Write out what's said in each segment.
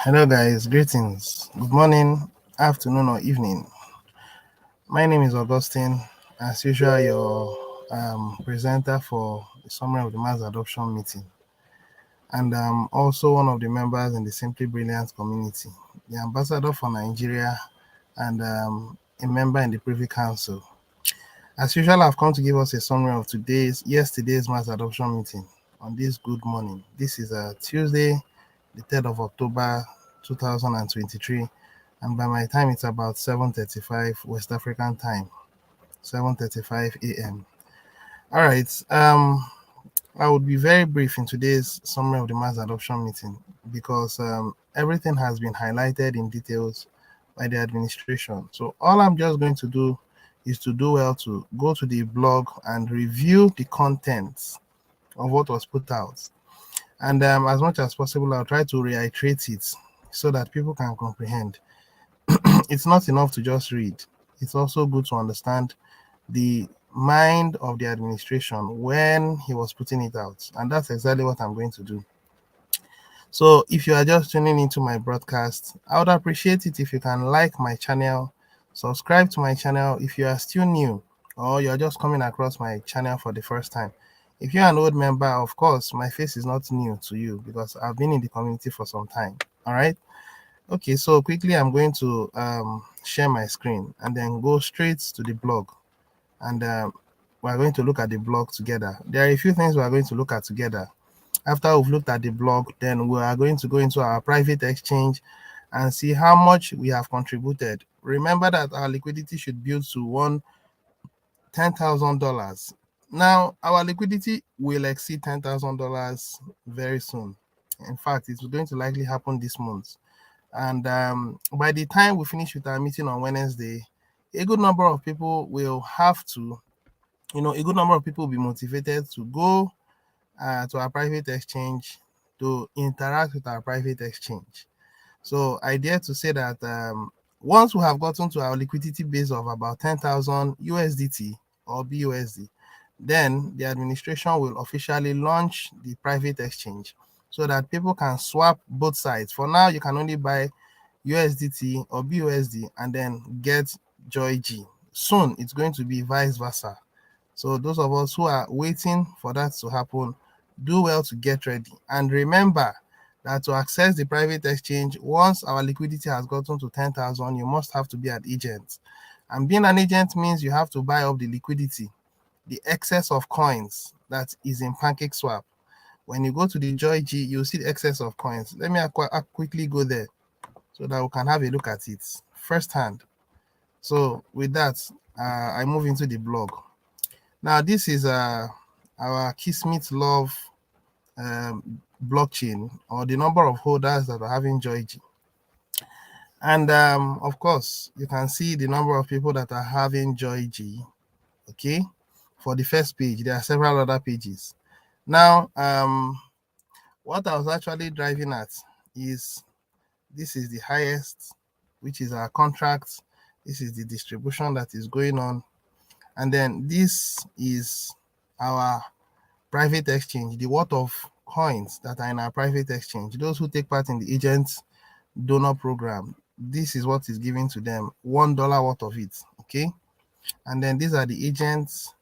Hello, guys. Greetings. Good morning, afternoon, or evening. My name is Augustine. As usual, your presenter for the summary of the mass adoption meeting, and also one of the members in the Simply Brilliant community, the ambassador for Nigeria, and a member in the Privy Council. As usual, I've come to give us a summary of yesterday's mass adoption meeting on this good morning. This is a Tuesday, the 3rd of October 2023, and by my time it's about 7:35 West African time, 7:35 a.m. All right, I would be very brief in today's summary of the mass adoption meeting because everything has been highlighted in details by the administration. So all I'm just going to do is to do well to go to the blog and review the contents of what was put out. And as much as possible, I'll try to reiterate it so that people can comprehend. It's not enough to just read. It's also good to understand the mind of the administration when he was putting it out. And that's exactly what I'm going to do. So if you are just tuning into my broadcast, I would appreciate it if you can like my channel, subscribe to my channel if you are still new or you're just coming across my channel for the first time. If you're an old member, of course, my face is not new to you because I've been in the community for some time. All right. Okay, so quickly I'm going to share my screen and then go straight to the blog. And we're going to look at the blog together. There are a few things we're going to look at together. After we've looked at the blog, then we are going to go into our private exchange and see how much we have contributed. Remember that our liquidity should build to $10,000. Now, our liquidity will exceed $10,000 very soon. In fact, it's going to likely happen this month. And by the time we finish with our meeting on Wednesday, a good number of people will have to, a good number of people will be motivated to go to our private exchange to interact with our private exchange. So I dare to say that once we have gotten to our liquidity base of about 10,000 USDT or BUSD, then the administration will officially launch the private exchange so that people can swap both sides. For now, you can only buy USDT or BUSD and then get Joy G. Soon, it's going to be vice versa. So those of us who are waiting for that to happen, do well to get ready. And remember that to access the private exchange, once our liquidity has gotten to 10,000, you must have to be an agent. And being an agent means you have to buy up the liquidity, the excess of coins that is in PancakeSwap. When you go to the Joy G, you'll see the excess of coins. Let me quickly go there so that we can have a look at it firsthand. So with that, I move into the blog. Now, this is our Kismet Love blockchain, or the number of holders that are having Joy G. And of course, you can see the number of people that are having Joy G. Okay, for the first page, there are several other pages. Now, what I was actually driving at is this is the highest, which is our contract. This is the distribution that is going on. And then this is our private exchange, the worth of coins that are in our private exchange. Those who take part in the agent donor program, this is what is given to them, $1 worth of it. Okay. And then these are the agents.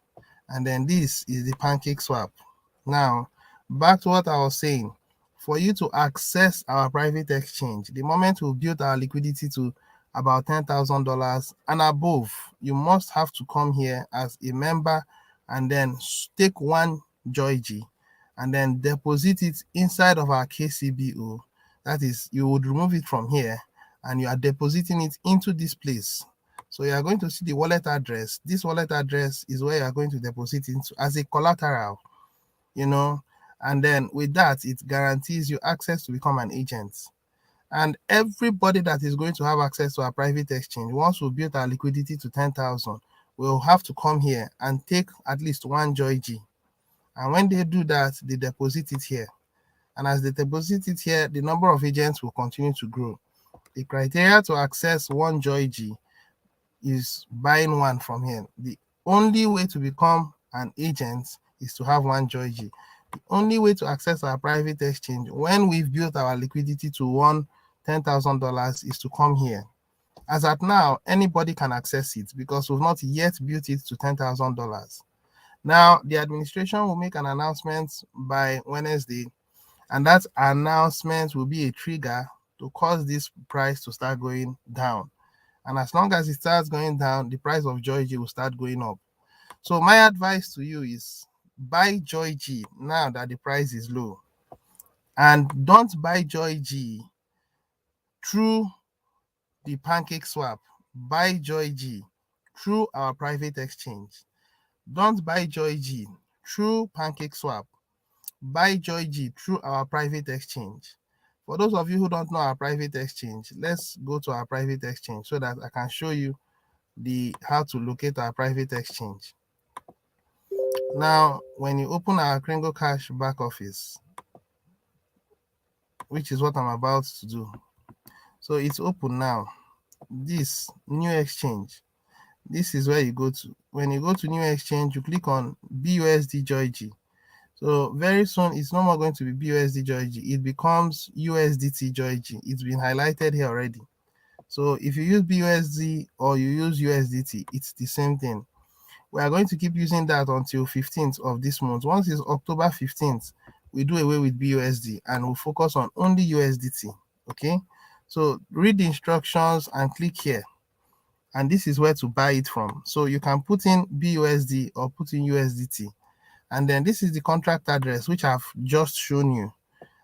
And then this is the PancakeSwap. Now, back to what I was saying. For you to access our private exchange, the moment we build our liquidity to about $10,000 and above, you must have to come here as a member and then take one Joy G and then deposit it inside of our KCBO. That is, you would remove it from here and you are depositing it into this place. So you are going to see the wallet address. This wallet address is where you are going to deposit into as a collateral, and then with that, it guarantees you access to become an agent. And everybody that is going to have access to our private exchange, once we build our liquidity to 10,000, will have to come here and take at least one Joy G. And when they do that, they deposit it here. And as they deposit it here, the number of agents will continue to grow. The criteria to access one Joy G is buying one from here. The only way to become an agent is to have one Joy G. The only way to access our private exchange when we've built our liquidity to one $10,000 is to come here. As at now, anybody can access it because we've not yet built it to $10,000. Now, the administration will make an announcement by Wednesday, and that announcement will be a trigger to cause this price to start going down. And as long as it starts going down, the price of Joy G will start going up. So my advice to you is buy Joy G now that the price is low. And don't buy Joy G through the pancake swap. Buy Joy G through our private exchange. Don't buy Joy G through pancake swap. Buy Joy G through our private exchange. For those of you who don't know our private exchange, let's go to our private exchange so that I can show you the how to locate our private exchange. Now, when you open our Kringle Cash back office, which is what I'm about to do. So it's open now. This new exchange. This is where you go to. When you go to new exchange, you click on BUSD Joy G. So very soon it's no more going to be BUSD Joy G. It becomes USDT Joy G. It's been highlighted here already. So if you use BUSD or you use USDT, it's the same thing. We are going to keep using that until 15th of this month. Once it's October 15th, we do away with BUSD and we'll focus on only USDT. Okay, so read the instructions and click here, and this is where to buy it from. So you can put in BUSD or put in USDT, and then this is the contract address which I've just shown you.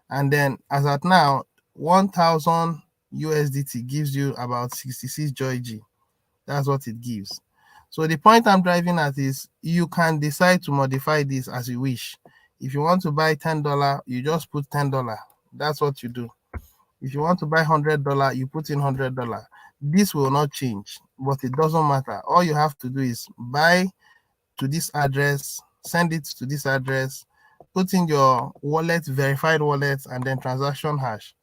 And then as at now, 1000 USDT gives you about 66 Joy G. That's what it gives. So the point I'm driving at is you can decide to modify this as you wish. If you want to buy $10, you just put $10. That's what you do. If you want to buy $100, you put in $100. This will not change, but it doesn't matter. All you have to do is buy to this address, send it to this address, put in your wallet, verified wallet, and then transaction hash,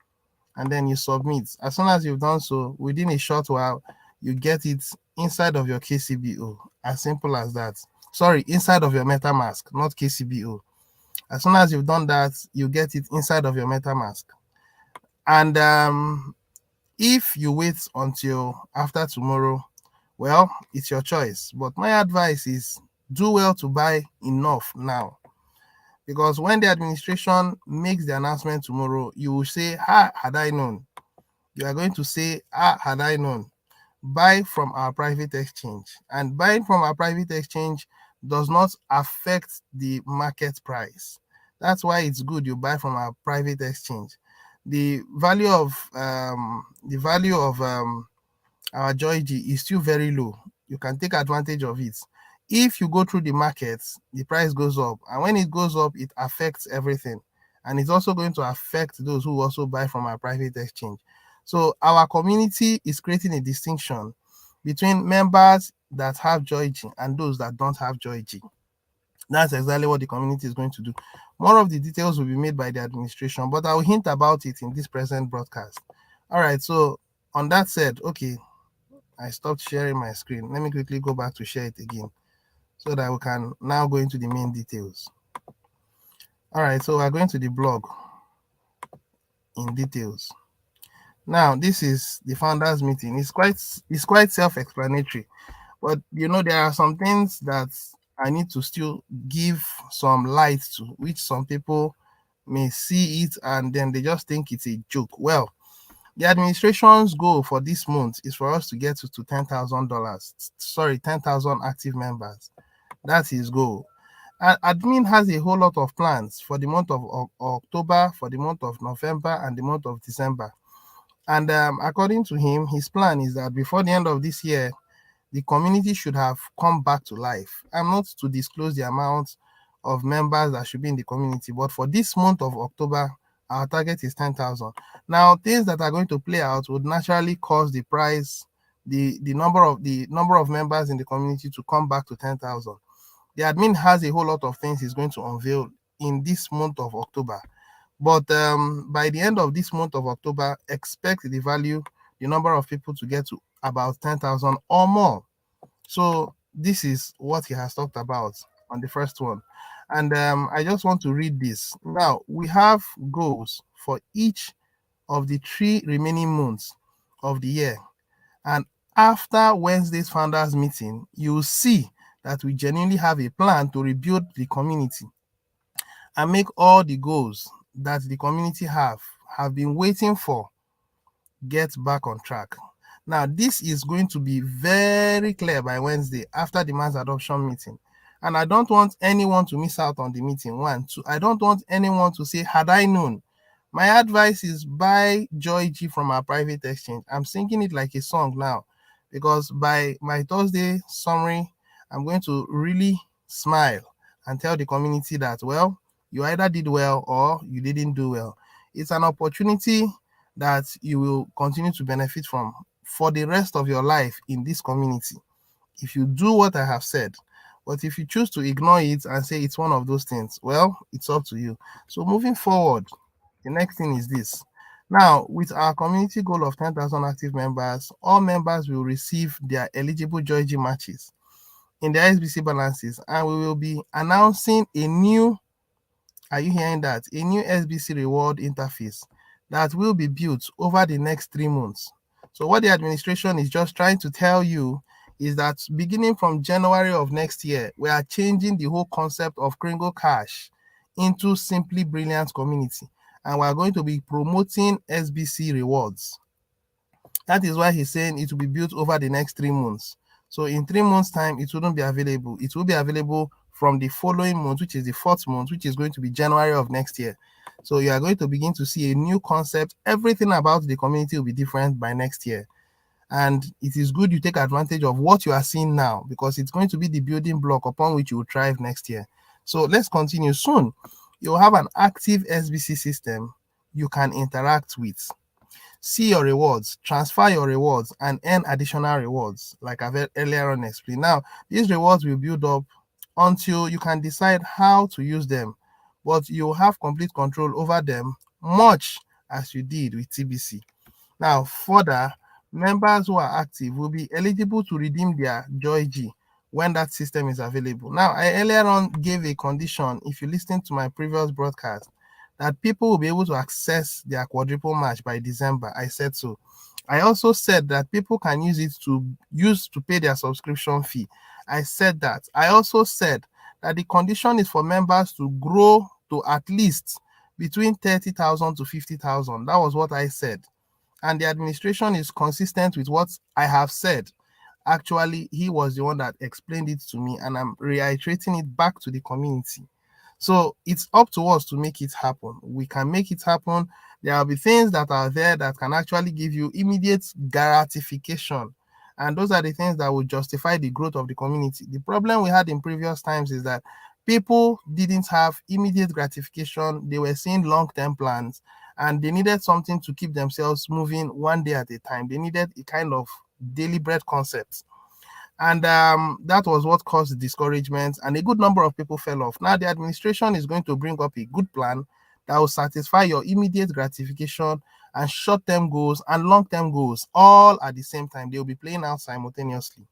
and then you submit. As soon as you've done so, within a short while, you get it inside of your KCBO. As simple as that. Sorry, inside of your MetaMask, not KCBO. As soon as you've done that, you get it inside of your MetaMask. And if you wait until after tomorrow, well, it's your choice. But my advice is do well to buy enough now. Because when the administration makes the announcement tomorrow, you will say, had I known. You are going to say, had I known. Buy from our private exchange. And buying from our private exchange does not affect the market price. That's why it's good you buy from our private exchange. The value of our Joy G is still very low. You can take advantage of it. If you go through the markets, the price goes up, and when it goes up, it affects everything, and it's also going to affect those who also buy from our private exchange. So our community is creating a distinction between members that have Joy G and those that don't have Joy G. That's exactly what the community is going to do. More of the details will be made by the administration, but I will hint about it in this present broadcast. All right, so on that said, okay, I stopped sharing my screen. Let me quickly go back to share it again so that we can now go into the main details. All right, so we're going to the blog in details. Now, this is the founders meeting. It's quite self-explanatory, but you know there are some things that I need to still give some light to, which some people may see it and then they just think it's a joke. Well, the administration's goal for this month is for us to get to $10,000. Sorry, 10,000 active members. That's his goal. Admin has a whole lot of plans for the month of October, for the month of November, and the month of December. And according to him, his plan is that before the end of this year, the community should have come back to life. I'm not to disclose the amount of members that should be in the community, but for this month of October, our target is 10,000. Now, things that are going to play out would naturally cause the price, the number of members in the community to come back to 10,000. The admin has a whole lot of things he's going to unveil in this month of October. But by the end of this month of October, expect the number of people to get to about 10,000 or more. So this is what he has talked about on the first one. And I just want to read this. Now, we have goals for each of the 3 remaining months of the year. And after Wednesday's founders meeting, you will see that we genuinely have a plan to rebuild the community and make all the goals that the community have been waiting for get back on track. Now, this is going to be very clear by Wednesday after the mass adoption meeting. And I don't want anyone to miss out on the meeting. One, two, I don't want anyone to say, had I known. My advice is buy Joy G from our private exchange. I'm singing it like a song now because by my Thursday summary, I'm going to really smile and tell the community that, well, you either did well or you didn't do well. It's an opportunity that you will continue to benefit from for the rest of your life in this community if you do what I have said. But if you choose to ignore it and say it's one of those things, well, it's up to you. So moving forward, the next thing is this. Now, with our community goal of 10,000 active members, all members will receive their eligible Joy G matches in their SBC balances, and we will be announcing a new, are you hearing that? A new SBC reward interface that will be built over the next 3 months. So what the administration is just trying to tell you is that beginning from January of next year, we are changing the whole concept of Kringle Cash into Simply Brilliant Community, and we are going to be promoting SBC rewards. That is why he's saying it will be built over the next 3 months. So in 3 months' time, it wouldn't be available. It will be available from the following month, which is the 4th month, which is going to be January of next year. So you are going to begin to see a new concept. Everything about the community will be different by next year. And it is good you take advantage of what you are seeing now because it's going to be the building block upon which you will thrive next year. So let's continue. Soon, you'll have an active SBC system you can interact with. See your rewards, transfer your rewards, and earn additional rewards, like I've earlier on explained. Now, these rewards will build up until you can decide how to use them, but you'll have complete control over them, much as you did with TBC. Now, further, members who are active will be eligible to redeem their Joy G when that system is available. Now, I earlier on gave a condition, if you listen to my previous broadcast, that people will be able to access their quadruple match by December. I said so. I also said that people can use it to pay their subscription fee. I said that. I also said that the condition is for members to grow to at least between 30,000 to 50,000. That was what I said. And the administration is consistent with what I have said. Actually, he was the one that explained it to me, and I'm reiterating it back to the community. So it's up to us to make it happen. We can make it happen. There will be things that are there that can actually give you immediate gratification. And those are the things that will justify the growth of the community. The problem we had in previous times is that people didn't have immediate gratification. They were seeing long-term plans and they needed something to keep themselves moving one day at a time. They needed a kind of deliberate concept. And that was what caused discouragement, and a good number of people fell off. Now the administration is going to bring up a good plan that will satisfy your immediate gratification and short-term goals and long-term goals all at the same time. They will be playing out simultaneously.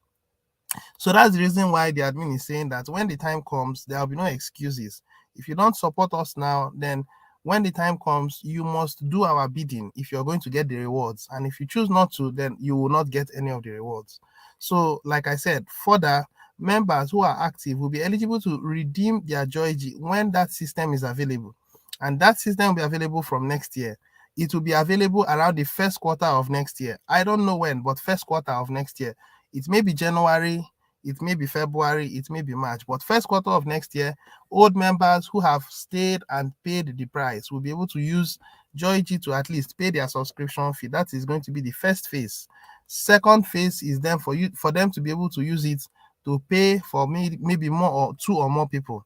So that's the reason why the admin is saying that when the time comes, there will be no excuses. If you don't support us now, then when the time comes, you must do our bidding if you're going to get the rewards. And if you choose not to, then you will not get any of the rewards. So, like I said, further, members who are active will be eligible to redeem their Joy G when that system is available. And that system will be available from next year. It will be available around the first quarter of next year. I don't know when, but first quarter of next year. It may be January, it may be February, it may be March, but first quarter of next year, old members who have stayed and paid the price will be able to use Joy G to at least pay their subscription fee. That is going to be the first phase. Second phase is then for them to be able to use it to pay for maybe more or 2 or more people.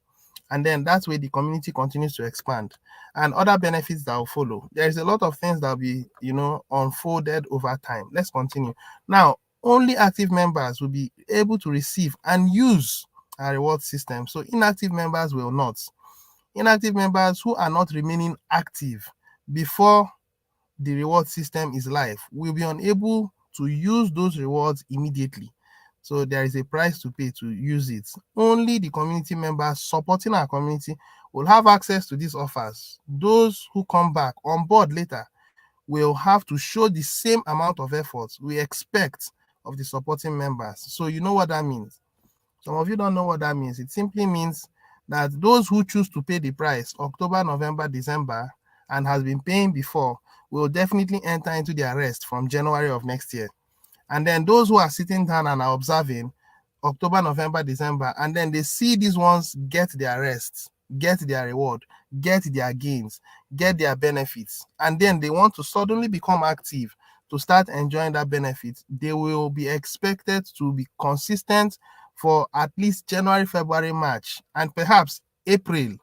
And then that way the community continues to expand and other benefits that will follow. There is a lot of things that will be, unfolded over time. Let's continue. Now, only active members will be able to receive and use a reward system. So inactive members will not. Inactive members who are not remaining active before the reward system is live will be unable to use those rewards immediately. So there is a price to pay to use it. Only the community members supporting our community will have access to these offers. Those who come back on board later will have to show the same amount of effort we expect of the supporting members. So you know what that means. Some of you don't know what that means. It simply means that those who choose to pay the price October, November, December, and has been paying before will definitely enter into their rest from January of next year. And then those who are sitting down and are observing October, November, December, and then they see these ones get their rest, get their reward, get their gains, get their benefits, and then they want to suddenly become active to start enjoying that benefit. They will be expected to be consistent for at least January, February, March, and perhaps April,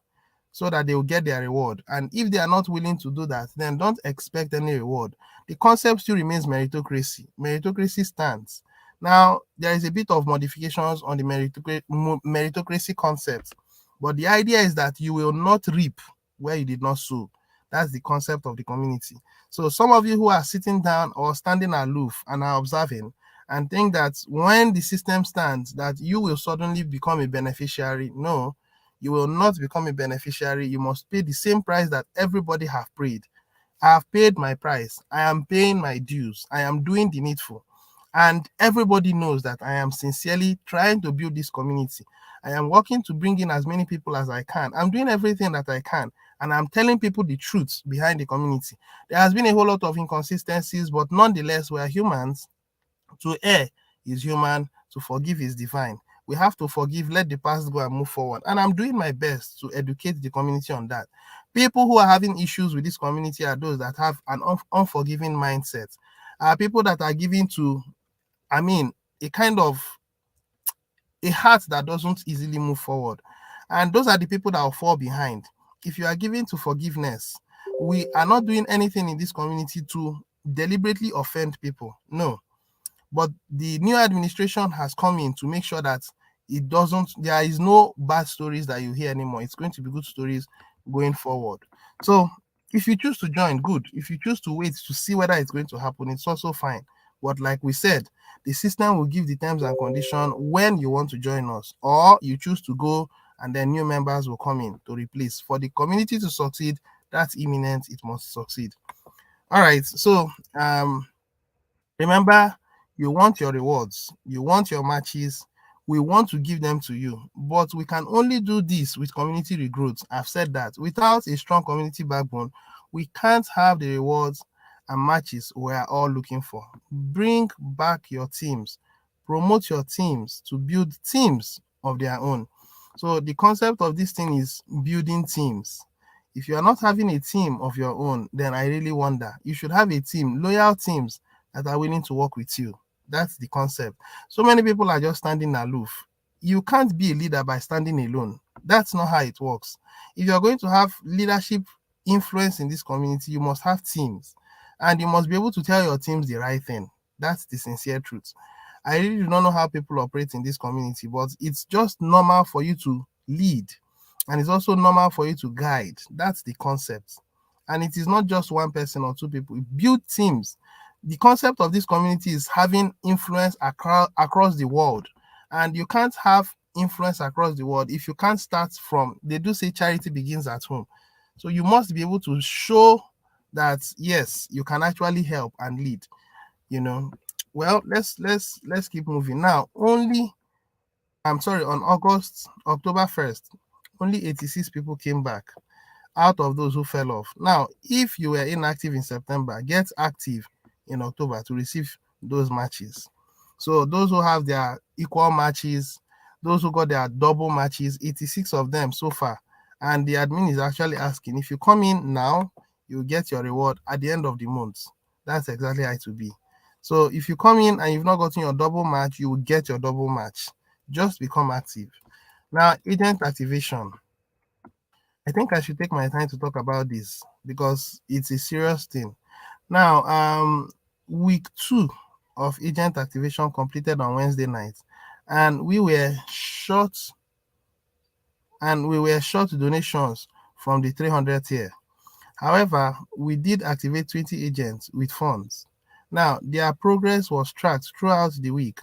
so that they will get their reward. And if they are not willing to do that, then don't expect any reward. The concept still remains meritocracy. Meritocracy stands. Now, there is a bit of modifications on the meritocracy concept, but the idea is that you will not reap where you did not sow. That's the concept of the community. So some of you who are sitting down or standing aloof and are observing and think that when the system stands, that you will suddenly become a beneficiary. No, you will not become a beneficiary. You must pay the same price that everybody have paid. I have paid my price. I am paying my dues. I am doing the needful. And everybody knows that I am sincerely trying to build this community. I am working to bring in as many people as I can. I'm doing everything that I can. And I'm telling people the truth behind the community. There has been a whole lot of inconsistencies, but nonetheless, we are humans. To err is human, to forgive is divine. We have to forgive, let the past go and move forward. And I'm doing my best to educate the community on that. People who are having issues with this community are those that have an unforgiving mindset. People that are given to, I mean, a kind of a heart that doesn't easily move forward. And those are the people that will fall behind. If you are given to forgiveness, we are not doing anything in this community to deliberately offend people. No, but the new administration has come in to make sure that there is no bad stories that you hear anymore. It's going to be good stories going forward. So if you choose to join, good. If you choose to wait to see whether it's going to happen, it's also fine. But like we said, the system will give the terms and conditions when you want to join us, or you choose to go and then new members will come in to replace. For the community to succeed, that's imminent. It must succeed. All right. So remember, you want your rewards, you want your matches, we want to give them to you, but we can only do this with community regrowth. I've said that without a strong community backbone, we can't have the rewards and matches we are all looking for. Bring back your teams, promote your teams to build teams of their own. So the concept of this thing is building teams. If you are not having a team of your own, then I really wonder. You should have a team, loyal teams that are willing to work with you. That's the concept. So many people are just standing aloof. You can't be a leader by standing alone. That's not how it works. If you're going to have leadership influence in this community, you must have teams. And you must be able to tell your teams the right thing. That's the sincere truth. I really do not know how people operate in this community, but it's just normal for you to lead. And it's also normal for you to guide. That's the concept. And it is not just one person or two people. Build teams. The concept of this community is having influence across the world. And you can't have influence across the world if you can't start from, they do say charity begins at home. So you must be able to show that, yes, you can actually help and lead, you know. Well, let's keep moving. Now, on October 1st, only 86 people came back out of those who fell off. Now, if you were inactive in September, get active in October to receive those matches. So those who have their equal matches, those who got their double matches, 86 of them so far. And the admin is actually asking, if you come in now, you get your reward at the end of the month. That's exactly how it will be. So if you come in and you've not gotten your double match, you will get your double match. Just become active. Now, agent activation. I think I should take my time to talk about this because it's a serious thing. Now, week 2 of agent activation completed on Wednesday night, and we were short donations from the 300 tier. However, we did activate 20 agents with funds. Now, their progress was tracked throughout the week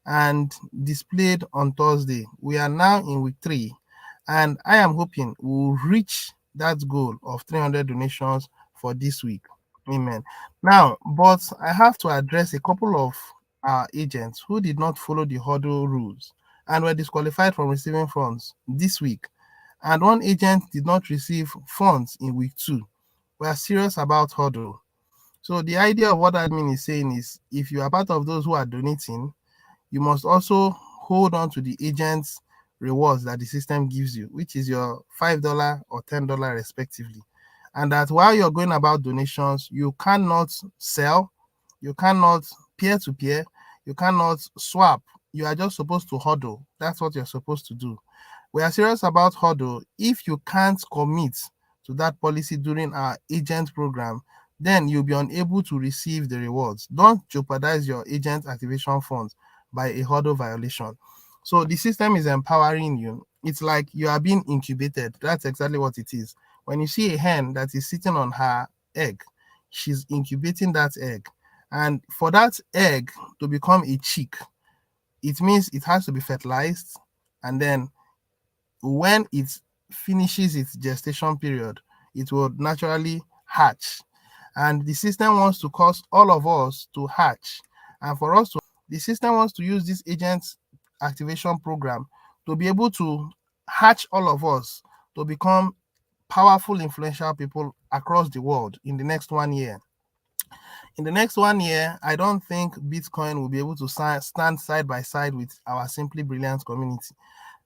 and displayed on Thursday. We are now in week 3, and I am hoping we'll reach that goal of 300 donations for this week. Amen. Now, but I have to address a couple of agents who did not follow the huddle rules and were disqualified from receiving funds this week. And one agent did not receive funds in week 2. We are serious about huddle. So the idea of what admin is saying is if you are part of those who are donating, you must also hold on to the agent's rewards that the system gives you, which is your $5 or $10 respectively. And that while you're going about donations, you cannot sell, you cannot peer to peer, you cannot swap. You are just supposed to huddle. That's what you're supposed to do. We are serious about huddle. If you can't commit to that policy during our agent program, then you'll be unable to receive the rewards. Don't jeopardize your agent activation funds by a huddle violation. So the system is empowering you. It's like you are being incubated. That's exactly what it is. When you see a hen that is sitting on her egg, she's incubating that egg. And for that egg to become a chick, it means it has to be fertilized. And then when it finishes its gestation period, it will naturally hatch. And the system wants to cause all of us to hatch. And for us to, the system wants to use this agent activation program to be able to hatch all of us to become powerful, influential people across the world in the next 1 year. In the next 1 year, I don't think Bitcoin will be able to stand side by side with our Simply Brilliant community.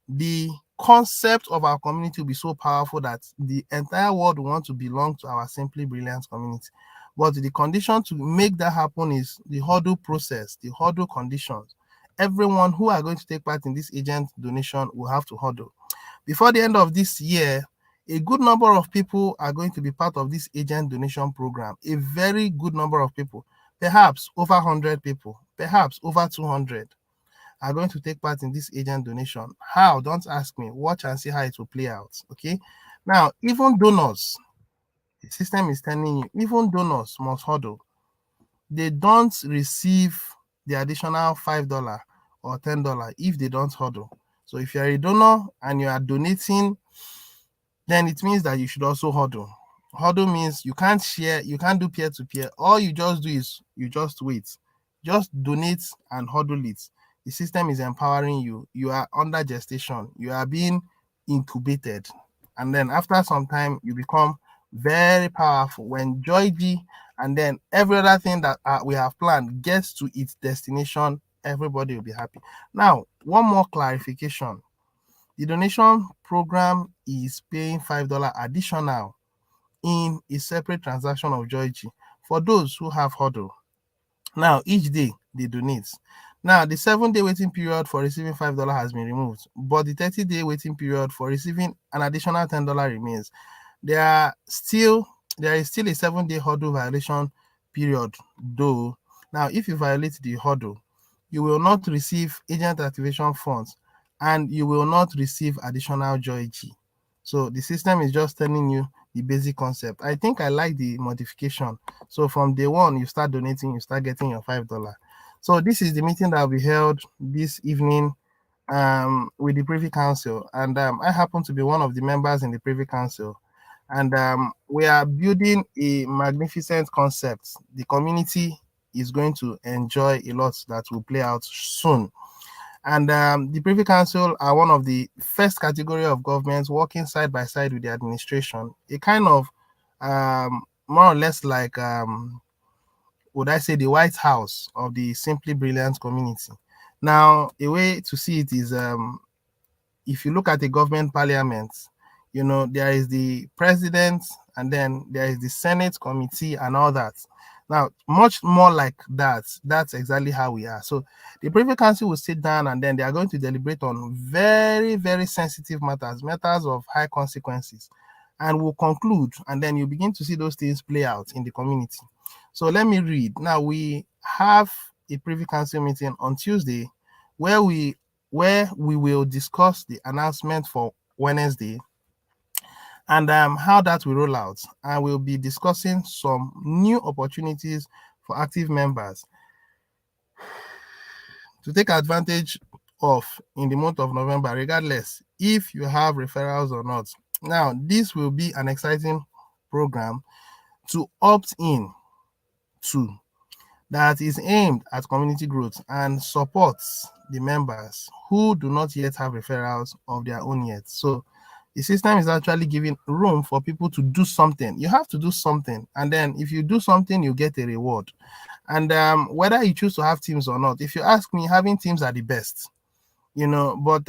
The concept of our community will be so powerful that the entire world will want to belong to our Simply Brilliant community. But the condition to make that happen is the huddle process, the huddle conditions. Everyone who are going to take part in this agent donation will have to huddle. Before the end of this year, a good number of people are going to be part of this agent donation program. A very good number of people, perhaps over 100 people, perhaps over 200 are going to take part in this agent donation. How? Don't ask me. Watch and see how it will play out. Okay. Now, even donors, the system is telling you, even donors must huddle. They don't receive the additional $5 or $10 if they don't huddle. So if you're a donor and you are donating, then it means that you should also huddle. Huddle means you can't share, you can't do peer to peer. All you just do is you just wait. Just donate and huddle it. The system is empowering you. You are under gestation. You are being incubated. And then after some time, you become very powerful. When Joy G and then every other thing that we have planned gets to its destination, everybody will be happy. Now, one more clarification. The donation program is paying $5 additional in a separate transaction of Joygy for those who have huddle. Now, each day they donate. Now, the 7-day waiting period for receiving $5 has been removed, but the 30-day waiting period for receiving an additional $10 remains. There is still a 7-day huddle violation period, though. Now, if you violate the huddle, you will not receive agent activation funds and you will not receive additional Joy G. So the system is just telling you the basic concept. I think I like the modification. So from day one, you start donating, you start getting your $5. So this is the meeting that we held this evening with the Privy Council, and I happen to be one of the members in the Privy Council. And we are building a magnificent concept. The community is going to enjoy a lot that will play out soon. And the Privy Council are one of the first category of governments working side by side with the administration. A kind of more or less like, would I say, the White House of the Simply Brilliant community. Now, a way to see it is if you look at the government parliament, there is the president and then there is the Senate committee and all that. Now, much more like that. That's exactly how we are. So the Privy Council will sit down and then they are going to deliberate on very, very sensitive matters of high consequences, and will conclude, and then you begin to see those things play out in the community. So let me read. Now, we have a Privy Council meeting on Tuesday where we will discuss the announcement for Wednesday and how that will roll out. And we'll be discussing some new opportunities for active members to take advantage of in the month of November, regardless if you have referrals or not. Now, this will be an exciting program to opt in. 2 that is aimed at community growth and supports the members who do not yet have referrals of their own yet. So the system is actually giving room for people to do something. You have to do something, and then if you do something, you get a reward. And whether you choose to have teams or not, if you ask me, having teams are the best, but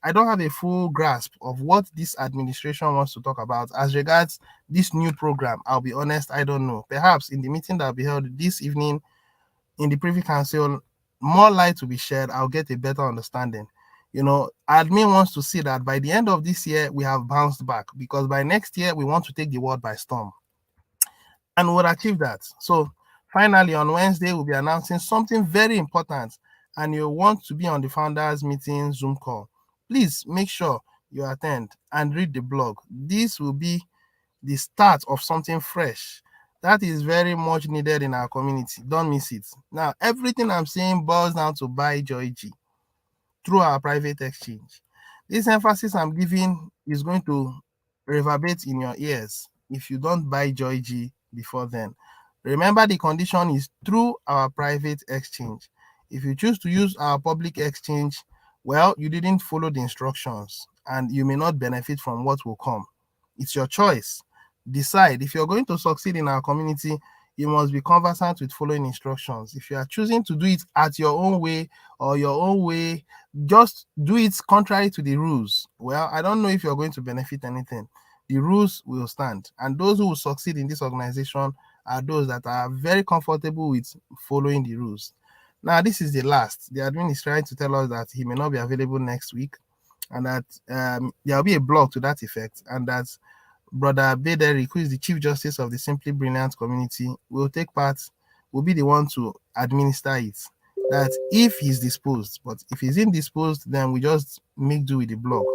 I don't have a full grasp of what this administration wants to talk about as regards this new program. I'll be honest, I don't know. Perhaps in the meeting that will be held this evening in the Privy Council, more light will be shared. I'll get a better understanding. Admin wants to see that by the end of this year, we have bounced back, because by next year, we want to take the world by storm. And we'll achieve that. So finally, on Wednesday, we'll be announcing something very important, and you want to be on the founders meeting Zoom call. Please make sure you attend and read the blog. This will be the start of something fresh that is very much needed in our community. Don't miss it. Now, everything I'm saying boils down to buy Joy G through our private exchange. This emphasis I'm giving is going to reverberate in your ears if you don't buy Joy G before then. Remember, the condition is through our private exchange. If you choose to use our public exchange, well, you didn't follow the instructions and you may not benefit from what will come. It's your choice. Decide. If you're going to succeed in our community, you must be conversant with following instructions. If you are choosing to do it at your own way or your own way, just do it contrary to the rules. Well, I don't know if you're going to benefit anything. The rules will stand, and those who will succeed in this organization are those that are very comfortable with following the rules. Now, this is the last. The admin is trying to tell us that he may not be available next week, and that there will be a blog to that effect, and that Brother Bederick, who is the Chief Justice of the Simply Brilliant community, will take part, will be the one to administer it. That if he's disposed, but if he's indisposed, then we just make do with the blog.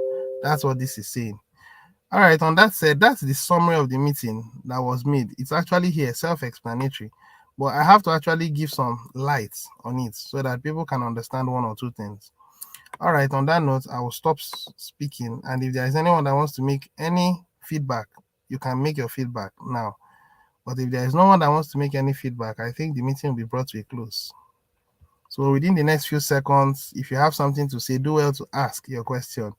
That's what this is saying. All right, on that said, that's the summary of the meeting that was made. It's actually here, self-explanatory, but I have to actually give some light on it so that people can understand one or two things. All right, on that note, I will stop speaking, and if there is anyone that wants to make any feedback, you can make your feedback now. But if there is no one that wants to make any feedback, I think the meeting will be brought to a close. So within the next few seconds, if you have something to say, do well to ask your question.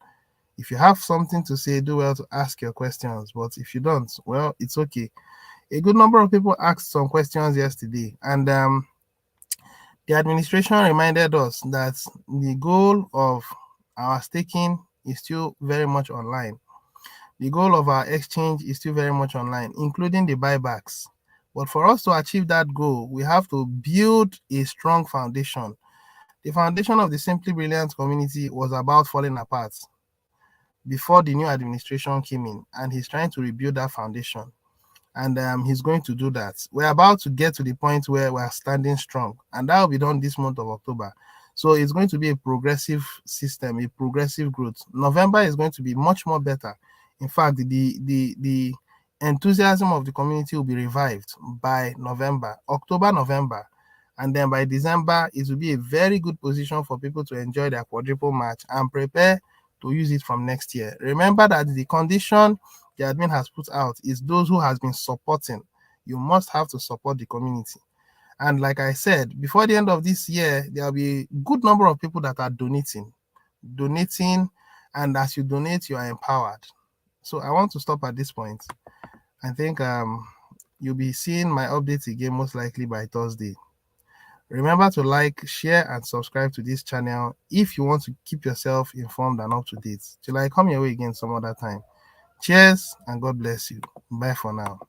If you have something to say, do well to ask your questions. But if you don't, well, it's okay. A good number of people asked some questions yesterday, and the administration reminded us that the goal of our staking is still very much online. The goal of our exchange is still very much online, including the buybacks. But for us to achieve that goal, we have to build a strong foundation. The foundation of the Simply Brilliant community was about falling apart before the new administration came in, and he's trying to rebuild that foundation. And he's going to do that. We're about to get to the point where we're standing strong, and that will be done this month of October. So it's going to be a progressive system, a progressive growth. November is going to be much more better. In fact, the enthusiasm of the community will be revived by November, October, November. And then by December, it will be a very good position for people to enjoy their quadruple match and prepare to use it from next year. Remember that the condition the admin has put out is those who has been supporting. You must have to support the community. And like I said, before the end of this year, there will be a good number of people that are donating. And as you donate, you are empowered. So I want to stop at this point. I think you'll be seeing my updates again most likely by Thursday. Remember to like, share, and subscribe to this channel if you want to keep yourself informed and up to date. Till I come your way again some other time. Cheers and God bless you. Bye for now.